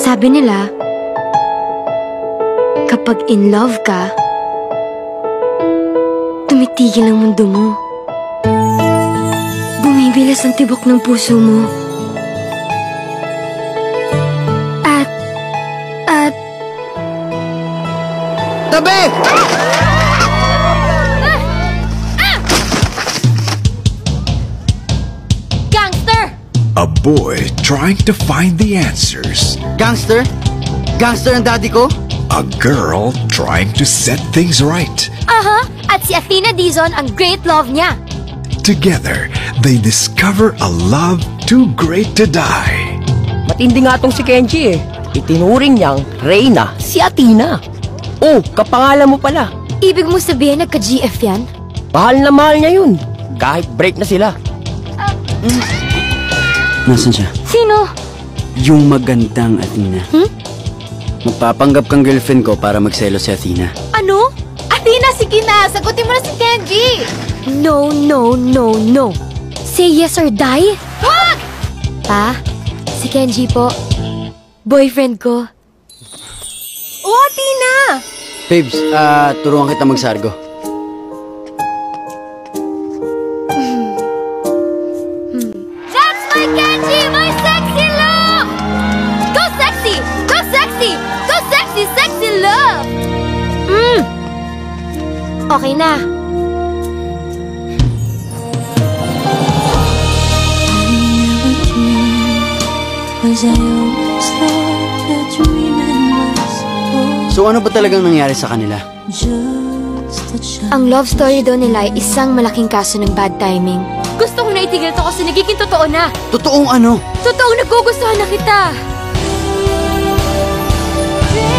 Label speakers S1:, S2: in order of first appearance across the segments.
S1: Sabi nila, kapag in love ka, tumitigil ang mundo mo. Bumibilas ang tibok ng puso mo. At...
S2: Tabi!
S1: Gangster!
S3: A boy trying to find the answers.
S2: Gangster? Gangster ang daddy ko?
S3: A girl trying to set things right.
S1: Aha! At si Athena Dizon ang great love niya.
S3: Together, they discover a love too great to die.
S4: Matindi nga tong si Kenji eh. Itinuring niyang Reyna si Athena. Oh, kapangalan mo pala.
S1: Ibig mo sabihin nagka-GF yan?
S4: Mahal na mahal niya yun. Kahit break na sila.
S5: Nasaan siya?
S1: Sino?
S5: Yung magandang Athena. Magpapanggap kang girlfriend ko para magselo si Athena.
S1: Ano? Athena, sige na! Sagutin mo na si Kenji! No, no, no, no. Say yes or die? Wag! Pa, si Kenji po. Boyfriend ko.
S6: Oh, Athena!
S5: Babes, turuan kita magsargo.
S1: That's my Kenji! My sexy love! Go sexy! Go sexy! Go sexy, sexy love! Okay na.
S5: So ano ba talagang nangyari sa kanila?
S1: Ang love story daw nila ay isang malaking kaso ng bad timing. Gusto ko na itigil to kasi nagiging totoo na.
S5: Totoong ano?
S1: Totoong nagugustuhan na kita.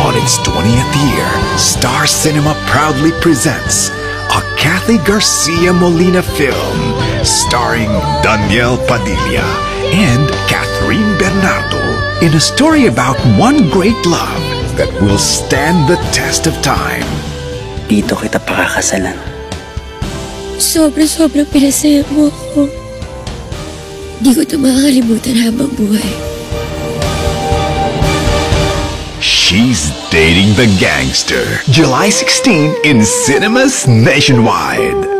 S3: On its 20th year, Star Cinema proudly presents a Kathy Garcia Molina film starring Daniel Padilla and Catherine Bernardo in a story about one great love that will stand the test of time.
S5: Dito kita pakakasalan.
S7: Sobrang pinasaya mo ako. Di ko ito makakalimutan habang buhay.
S3: She's Dating the Gangster. July 16 in cinemas nationwide.